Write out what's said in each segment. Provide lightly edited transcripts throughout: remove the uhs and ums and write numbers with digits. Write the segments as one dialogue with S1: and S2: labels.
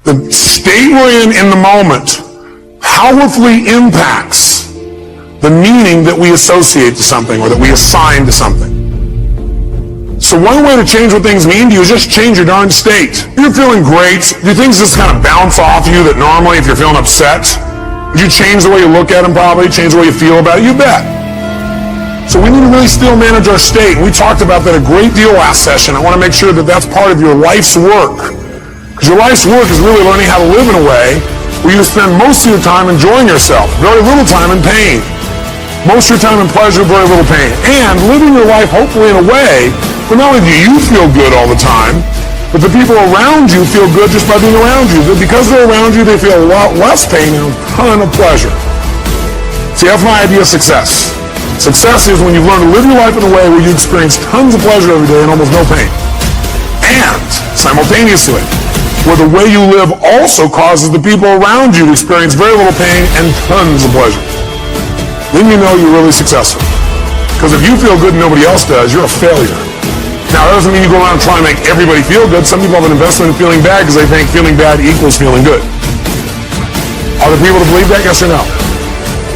S1: The state we're in the moment powerfully impacts the meaning that we associate to something or that we assign to something. So one way to change what things mean to you is just change your darn state. You're feeling great. Do things just kind of bounce off you that normally if you're feeling upset? Would you change the way you look at them probably? Change the way you feel about it? You bet. So we need to really still manage our state. We talked about that a great deal last session. I want to make sure that that's part of your life's work. Because your life's work is really learning how to live in a way where you spend most of your time enjoying yourself, very little time in pain. Most of your time in pleasure, very little pain. And living your life hopefully in a way where not only do you feel good all the time, but the people around you feel good just by being around you. But because they're around you, they feel a lot less pain and a ton of pleasure. See, that's my idea of success. Success is when you've learned to live your life in a way where you experience tons of pleasure every day and almost no pain. And simultaneously, where the way you live also causes the people around you to experience very little pain and tons of pleasure. Then you know you're really successful. Because if you feel good and nobody else does, you're a failure. Now, that doesn't mean you go around and try and make everybody feel good. Some people have an investment in feeling bad because they think feeling bad equals feeling good. Are there people that believe that? Yes or no?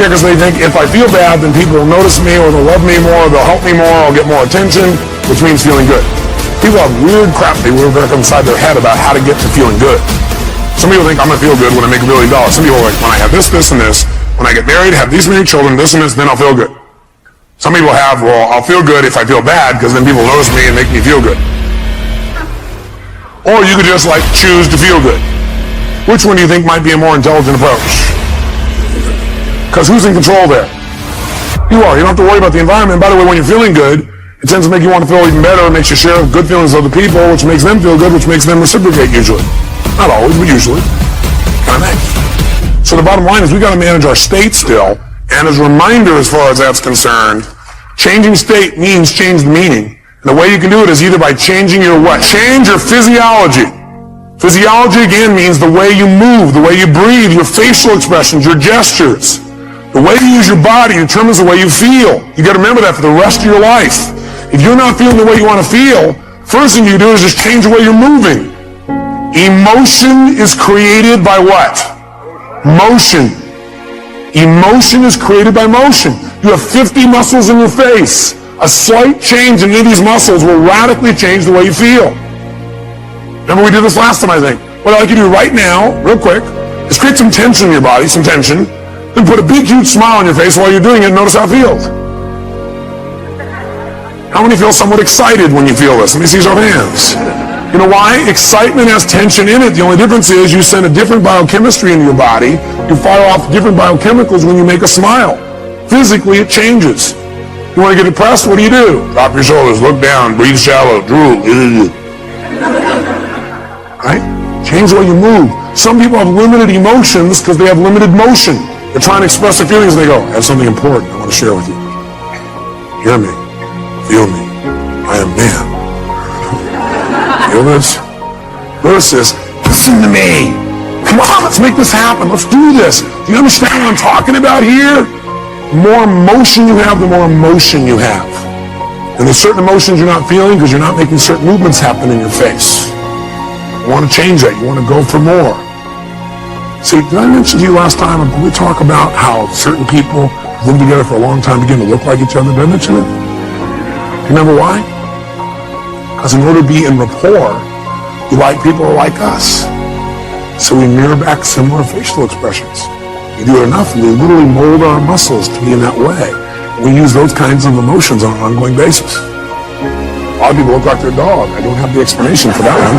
S1: Yeah, because they think if I feel bad, then people will notice me or they'll love me more, they'll help me more, I'll get more attention, which means feeling good. People have weird crap they work inside their head about how to get to feeling good. Some people think I'm going to feel good when I make $1 million. Some people are like, when I have this, this, and this, when I get married, have these many children, this and this, then I'll feel good. Some people have, well, I'll feel good if I feel bad because then people notice me and make me feel good. Or you could just like choose to feel good. Which one do you think might be a more intelligent approach? Because who's in control there? You are. You don't have to worry about the environment. By the way, when you're feeling good, it tends to make you want to feel even better. It makes you share good feelings with other people, which makes them feel good, which makes them reciprocate usually. Not always, but usually. Kind of nice. So the bottom line is we got to manage our state still. And as a reminder, as far as that's concerned, changing state means change the meaning. And the way you can do it is either by changing your what? Change your physiology. Physiology, again, means the way you move, the way you breathe, your facial expressions, your gestures. The way you use your body determines the way you feel. You got to remember that for the rest of your life. If you're not feeling the way you want to feel, first thing you do is just change the way you're moving. Emotion is created by what? Motion. Emotion is created by motion. You have 50 muscles in your face. A slight change in any of these muscles will radically change the way you feel. Remember we did this last time, I think. What I'd like you to do right now, real quick, is create some tension in your body, some tension, then put a big, huge smile on your face while you're doing it and notice how it feels. How many feel somewhat excited when you feel this? Let me see your hands. You know why? Excitement has tension in it. The only difference is you send a different biochemistry into your body. You fire off different biochemicals when you make a smile. Physically, it changes. You want to get depressed? What do? Drop your shoulders, look down, breathe shallow, drool. Right? Change the way you move. Some people have limited emotions because they have limited motion. They're trying to express their feelings and they go, I have something important I want to share with you. Hear me. Feel me. I am man. Feel this? Versus, listen to me. Come on, let's make this happen. Let's do this. Do you understand what I'm talking about here? The more emotion you have, the more emotion you have. And there's certain emotions you're not feeling because you're not making certain movements happen in your face. You want to change that. You want to go for more. See, did I mention to you last time when we talk about how certain people who've lived together for a long time begin to look like each other? Did I mention it? Remember why? Because in order to be in rapport, we like people who are like us. So we mirror back similar facial expressions. We do it enough, and we literally mold our muscles to be in that way. We use those kinds of emotions on an ongoing basis. A lot of people look like their dog. I don't have the explanation for that one.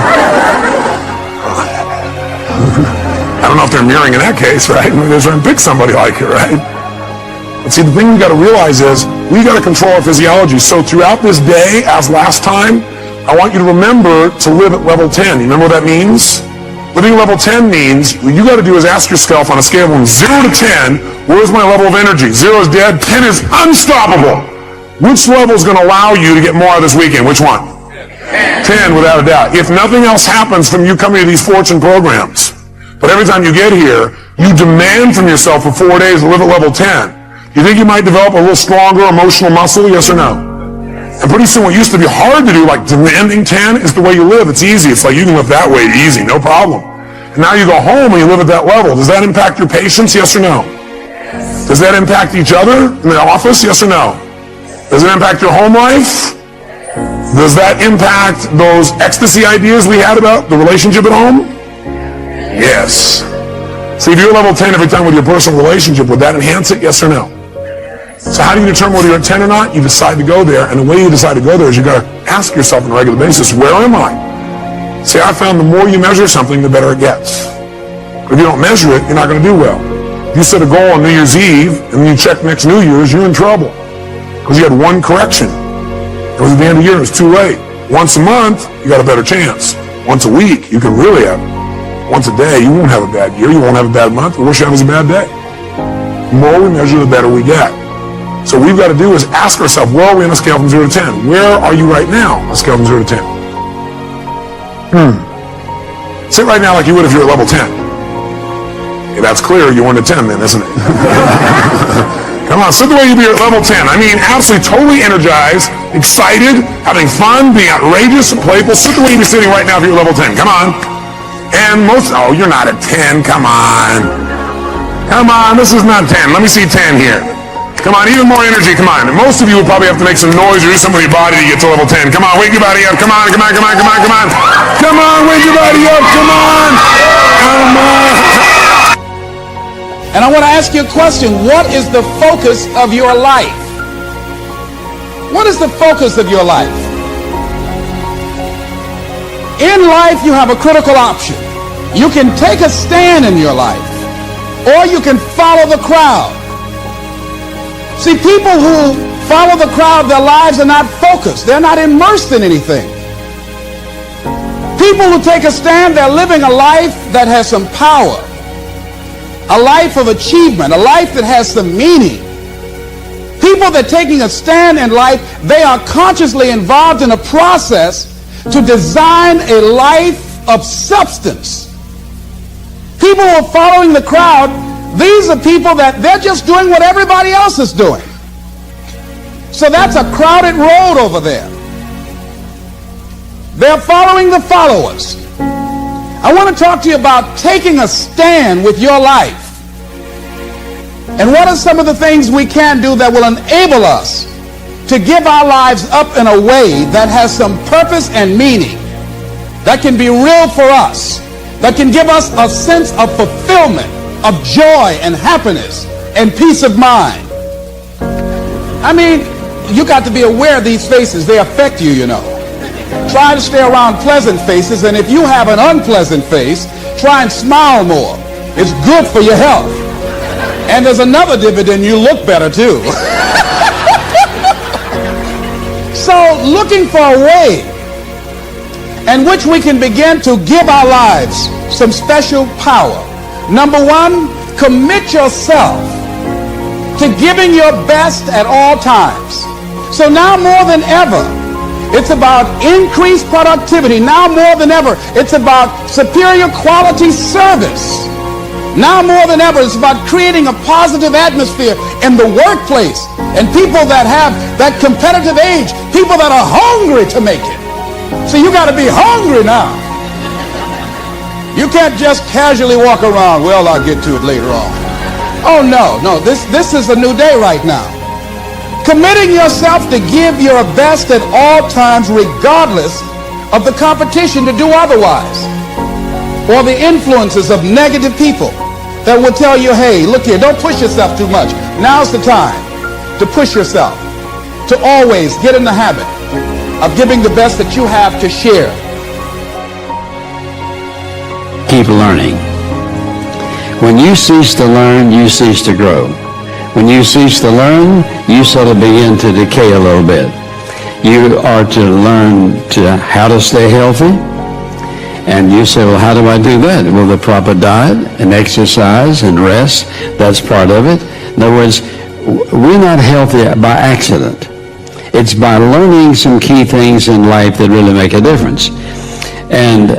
S1: I don't know if they're mirroring in that case, right? Maybe they're trying to pick somebody like it, right? But see, the thing we got to realize is we got to control our physiology. So throughout this day, as last time, I want you to remember to live at level 10. You remember what that means? Living at level 10 means what you got to do is ask yourself on a scale from 0 to 10, where's my level of energy? 0 is dead, 10 is unstoppable. Which level is going to allow you to get more out of this weekend? Which one? 10, without a doubt. If nothing else happens from you coming to these fortune programs, but every time you get here, you demand from yourself for 4 days to live at level 10. You think you might develop a little stronger emotional muscle, yes or no? And pretty soon what used to be hard to do, like demanding 10, is the way you live. It's easy. It's like you can live that way easy, no problem. And Now you go home and you live at that level. Does that impact your patients? Yes or no? Does that impact each other in the office? Yes or no? Does it impact your home life? Does that impact those ecstasy ideas we had about the relationship at home? Yes. See, if you're level 10 every time with your personal relationship, would that enhance it? Yes or no? So how do you determine whether you're at 10 or not? You decide to go there, and the way you decide to go there is you got to ask yourself on a regular basis, where am I? See, I found the more you measure something, the better it gets. If you don't measure it, you're not going to do well. If you set a goal on New Year's Eve, and then you check next New Year's, you're in trouble. Because you had one correction. It was at the end of the year, it's too late. Once a month, you got a better chance. Once a week, you can really have it. Once a day, you won't have a bad year, you won't have a bad month. The worst you have is a bad day. The more we measure, the better we get. So what we've got to do is ask ourselves, where are we on a scale from 0 to 10? Where are you right now on a scale from 0 to 10? Sit right now like you would if you're at level 10. Okay, that's clear, you're 1 to 10 then, isn't it? Come on, sit the way you'd be at level 10. I mean, absolutely, totally energized, excited, having fun, being outrageous and playful. Sit the way you'd be sitting right now if you're at level 10. Come on. And oh, you're not at 10. Come on. Come on, this is not 10. Let me see 10 here. Come on, even more energy, come on. And most of you will probably have to make some noise or do something with your body to get to level 10. Come on, wake your body up. Come on, come on, come on, come on, come on. Come on, wake your body up. Come on. Come on.
S2: And I want to ask you a question. What is the focus of your life? What is the focus of your life? In life, you have a critical option. You can take a stand in your life, or you can follow the crowd. See, people who follow the crowd, their lives are not focused. They're not immersed in anything. People who take a stand, they're living a life that has some power. A life of achievement, a life that has some meaning. People that are taking a stand in life, they are consciously involved in a process to design a life of substance. People who are following the crowd, these are people that they're just doing what everybody else is doing. So that's a crowded road over there. They're following the followers. I want to talk to you about taking a stand with your life. And what are some of the things we can do that will enable us to give our lives up in a way that has some purpose and meaning, that can be real for us, that can give us a sense of fulfillment, of joy and happiness and peace of mind. I mean, you got to be aware of these faces. They affect you, you know. Try to stay around pleasant faces, and if you have an unpleasant face, try and smile more. It's good for your health. And there's another dividend, you look better too. So looking for a way in which we can begin to give our lives some special power. Number one, commit yourself to giving your best at all times. So now more than ever, it's about increased productivity. Now more than ever, it's about superior quality service. Now more than ever, it's about creating a positive atmosphere in the workplace and people that have that competitive age, people that are hungry to make it. So you got to be hungry now. You can't just casually walk around, well, I'll get to it later on. Oh, no, this is a new day right now. Committing yourself to give your best at all times, regardless of the competition to do otherwise, or the influences of negative people that will tell you, hey, look here, don't push yourself too much. Now's the time to push yourself, to always get in the habit of giving the best that you have to share.
S3: Keep learning. When you cease to learn, you cease to grow. When you cease to learn, you sort of begin to decay a little bit. You are to learn how to stay healthy. And you say, well, how do I do that? Well, the proper diet and exercise and rest, that's part of it. In other words, we're not healthy by accident. It's by learning some key things in life that really make a difference. And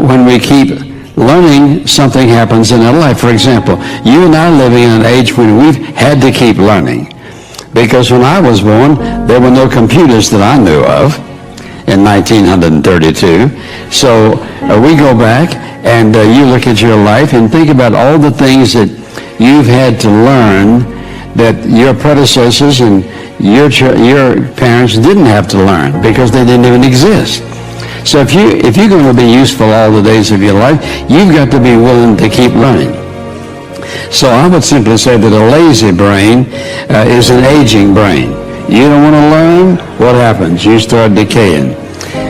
S3: when we keep learning, something happens in our life. For example, you and I are living in an age when we've had to keep learning. Because when I was born, there were no computers that I knew of. in 1932. So we go back and you look at your life and think about all the things that you've had to learn that your predecessors and your parents didn't have to learn because they didn't even exist. So if you're going to be useful all the days of your life, you've got to be willing to keep learning. So I would simply say that a lazy brain is an aging brain. You don't want to learn, what happens? You start decaying.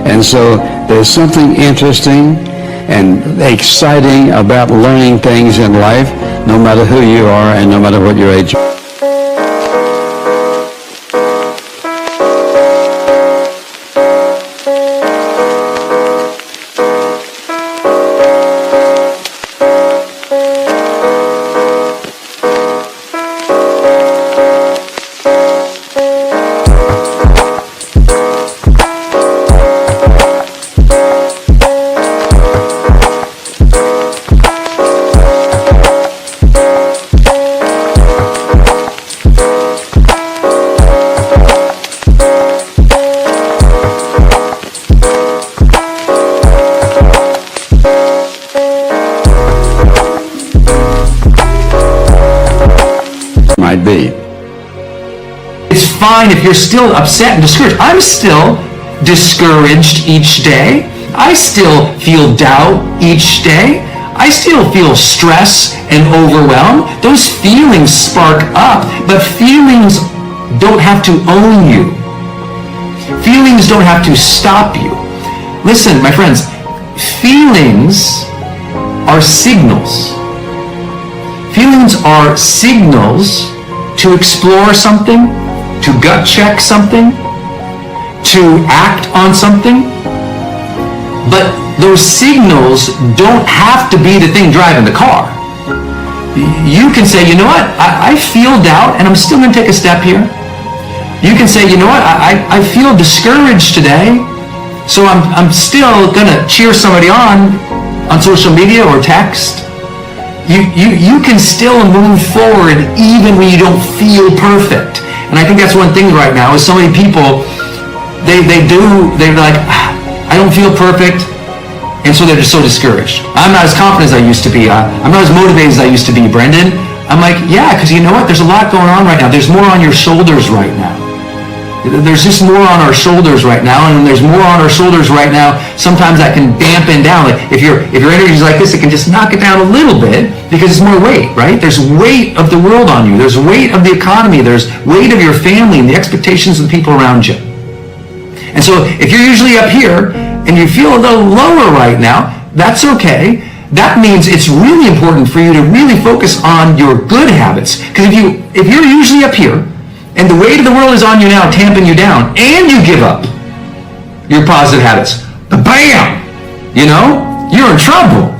S3: And so there's something interesting and exciting about learning things in life, no matter who you are and no matter what your age. Might be.
S4: It's fine if you're still upset and discouraged. I'm still discouraged each day. I still feel doubt each day. I still feel stress and overwhelm. Those feelings spark up, but feelings don't have to own you. Feelings don't have to stop you. Listen, my friends, feelings are signals. Feelings are signals to explore something, to gut check something, to act on something. But those signals don't have to be the thing driving the car. You can say, you know what, I feel doubt and I'm still going to take a step here. You can say, you know what, I feel discouraged today, so I'm still going to cheer somebody on social media or text. You can still move forward even when you don't feel perfect. And I think that's one thing right now is so many people, they're like, I don't feel perfect. And so they're just so discouraged. I'm not as confident as I used to be. I'm not as motivated as I used to be, Brendan. I'm like, yeah, because you know what? There's a lot going on right now. There's more on your shoulders right now. There's just more on our shoulders right now, and when there's more on our shoulders right now, sometimes that can dampen down. Like if your energy is like this, it can just knock it down a little bit because it's more weight, right? There's weight of the world on you. There's weight of the economy. There's weight of your family and the expectations of the people around you. And so if you're usually up here and you feel a little lower right now, that's okay. That means it's really important for you to really focus on your good habits. Because if you're usually up here, and the weight of the world is on you now, tamping you down, and you give up your positive habits, bam, you're in trouble.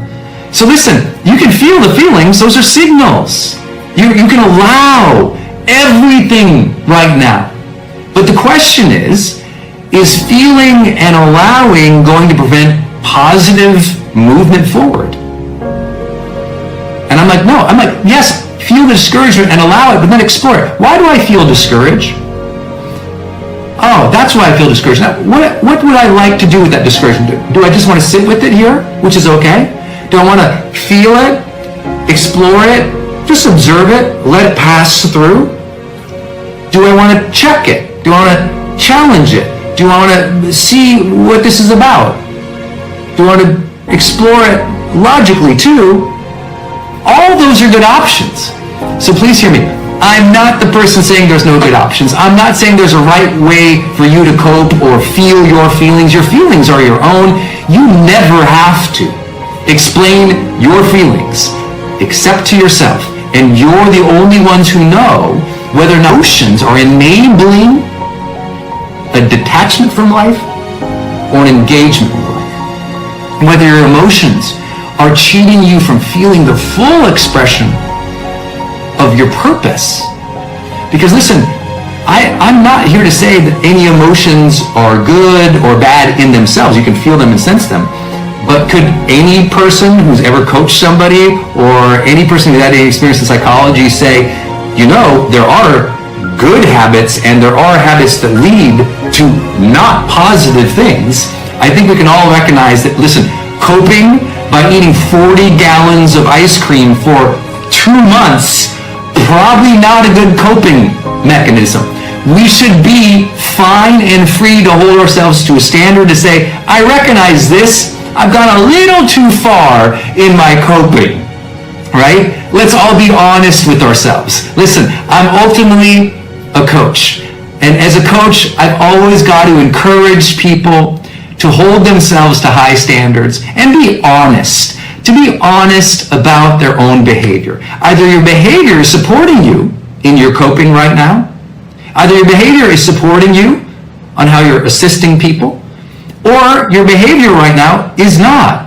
S4: So listen, you can feel the feelings. Those are signals. You can allow everything right now. But the question is feeling and allowing going to prevent positive movement forward? And I'm like, no. I'm like, yes, feel the discouragement and allow it, but then explore it. Why do I feel discouraged? Oh, that's why I feel discouraged. Now, what would I like to do with that discouragement? Do I just want to sit with it here, which is okay? Do I want to feel it, explore it, just observe it, let it pass through? Do I want to check it? Do I want to challenge it? Do I want to see what this is about? Do I want to explore it logically too? All those are good options. So please hear me. I'm not the person saying there's no good options. I'm not saying there's a right way for you to cope or feel your feelings. Your feelings are your own. You never have to explain your feelings except to yourself. And you're the only ones who know whether emotions are enabling a detachment from life or an engagement with life. Whether your emotions are cheating you from feeling the full expression of your purpose. Because listen, I'm not here to say that any emotions are good or bad in themselves. You can feel them and sense them. But could any person who's ever coached somebody or any person who's had any experience in psychology say, there are good habits and there are habits that lead to not positive things, I think we can all recognize that, listen, coping by eating 40 gallons of ice cream for 2 months, probably not a good coping mechanism. We should be fine and free to hold ourselves to a standard to say, I recognize this, I've gone a little too far in my coping, right? Let's all be honest with ourselves. Listen, I'm ultimately a coach. And as a coach, I've always got to encourage people to hold themselves to high standards and be honest. To be honest about their own behavior. Either your behavior is supporting you in your coping right now, either your behavior is supporting you on how you're assisting people, or your behavior right now is not.